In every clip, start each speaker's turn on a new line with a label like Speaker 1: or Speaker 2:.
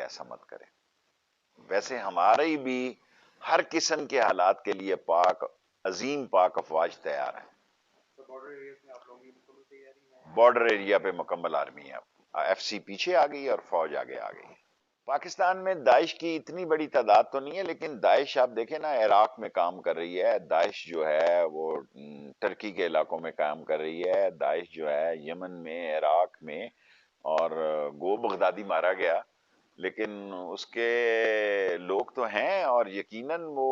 Speaker 1: ایسا مت کریں. ویسے ہمارے بھی ہر قسم کے حالات کے لیے عظیم پاک افواج تیار ہیں. بارڈر ایریا پہ مکمل آرمی ہے. ایف سی پیچھے آ گئی اور فوج آگے آ گئی. پاکستان میں داعش کی اتنی بڑی تعداد تو نہیں ہے، لیکن داعش آپ دیکھیں نا عراق میں کام کر رہی ہے، داعش جو ہے وہ ترکی کے علاقوں میں کام کر رہی ہے، داعش جو ہے یمن میں، عراق میں، اور گو بغدادی مارا گیا، لیکن اس کے لوگ تو ہیں، اور یقیناً وہ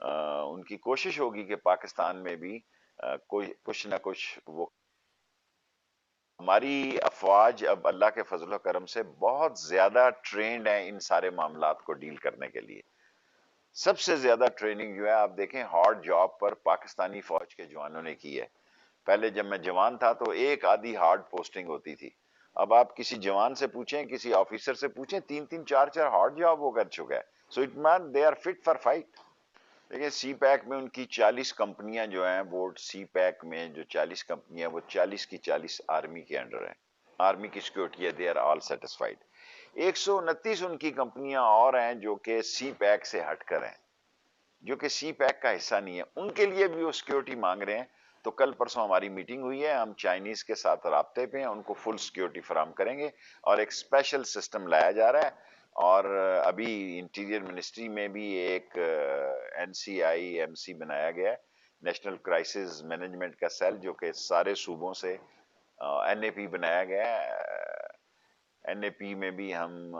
Speaker 1: ان کی کوشش ہوگی کہ پاکستان میں بھی کچھ نہ کچھ وہ. ہماری افواج اب اللہ کے فضل و کرم سے بہت زیادہ ٹرینڈ ہیں ان سارے معاملات کو ڈیل کرنے کے لیے. سب سے زیادہ ٹریننگ جو ہے آپ دیکھیں ہارڈ جاب پر پاکستانی فوج کے جوانوں نے کی ہے. پہلے جب میں جوان تھا تو ایک آدھی ہارڈ پوسٹنگ ہوتی تھی. اب آپ کسی جوان سے پوچھیں، کسی آفیسر سے پوچھیں، 3 4 ہارڈ جاب وہ کر چکا ہے. So it mean they are fit for fight. دیکھیں سی پیک میں ان کی 40 کمپنیاں جو ہیں، وہ سی پیک میں جو 40 کمپنیاں، وہ 40 کی 40 آرمی کے انڈر ہیں. آرمی کی سیکورٹی ہے، دے آر آل سیٹسفائیڈ. 129 ان کی کمپنیاں اور ہیں جو کہ سی پیک سے ہٹ کر ہیں، جو کہ سی پیک کا حصہ نہیں ہے. ان کے لیے بھی وہ سیکورٹی مانگ رہے ہیں. تو کل پرسوں ہماری میٹنگ ہوئی ہے، ہم چائنیز کے ساتھ رابطے پہ ہیں، ان کو فل سیکورٹی فراہم کریں گے، اور ایک اسپیشل سسٹم لایا جا رہا ہے. اور ابھی انٹیریئر منسٹری میں بھی ایک N C I M C بنایا گیا ہے، نیشنل کرائسس مینجمنٹ کا سیل، جو کہ سارے صوبوں سے این اے پی بنایا گیا ہے. این اے پی میں بھی ہم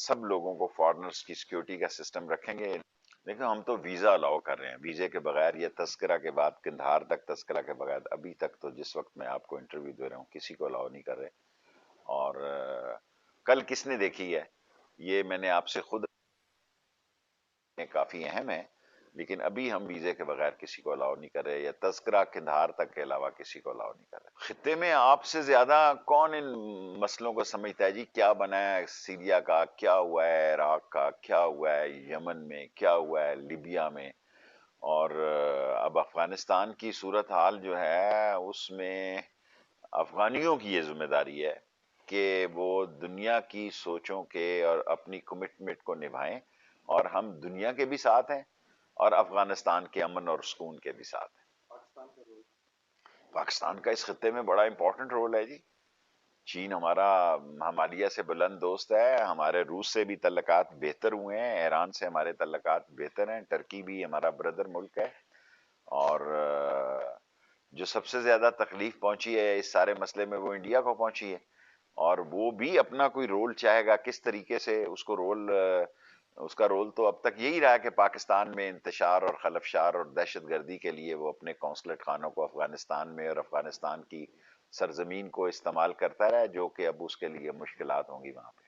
Speaker 1: سب لوگوں کو فارنرز کی سیکورٹی کا سسٹم رکھیں گے. دیکھو ہم تو ویزا الاؤ کر رہے ہیں، ویزے کے بغیر، یہ تذکرہ کے بعد قندھار تک تذکرہ کے بغیر ابھی تک تو جس وقت میں آپ کو انٹرویو دے رہا ہوں کسی کو الاؤ نہیں کر رہے. اور کل کس نے دیکھی ہے یہ میں نے آپ سے خود کافی اہم ہے، لیکن ابھی ہم ویزے کے بغیر کسی کو الاؤ نہیں کر رہے، یا تذکرہ قندھار تک کے علاوہ کسی کو الاؤ نہیں کر رہے. خطے میں آپ سے زیادہ کون ان مسئلوں کو سمجھتا ہے جی؟ کیا بنا ہے سیریا کا، کیا ہوا ہے عراق کا، کیا ہوا ہے یمن میں، کیا ہوا ہے لیبیا میں، اور اب افغانستان کی صورتحال جو ہے اس میں افغانیوں کی یہ ذمہ داری ہے کہ وہ دنیا کی سوچوں کے اور اپنی کمٹمنٹ کو نبھائیں، اور ہم دنیا کے بھی ساتھ ہیں اور افغانستان کے امن اور سکون کے بھی ساتھ ہیں. پاکستان کا اس خطے میں بڑا امپورٹنٹ رول ہے جی. چین ہمارا ہمالیہ سے بلند دوست ہے، ہمارے روس سے بھی تعلقات بہتر ہوئے ہیں، ایران سے ہمارے تعلقات بہتر ہیں، ٹرکی بھی ہمارا بردر ملک ہے. اور جو سب سے زیادہ تکلیف پہنچی ہے اس سارے مسئلے میں وہ انڈیا کو پہنچی ہے، اور وہ بھی اپنا کوئی رول چاہے گا. کس طریقے سے اس کا رول تو اب تک یہی رہا کہ پاکستان میں انتشار اور خلفشار اور دہشت گردی کے لیے وہ اپنے قونصلٹ خانوں کو افغانستان میں اور افغانستان کی سرزمین کو استعمال کرتا رہا، جو کہ اب اس کے لیے مشکلات ہوں گی وہاں پہ.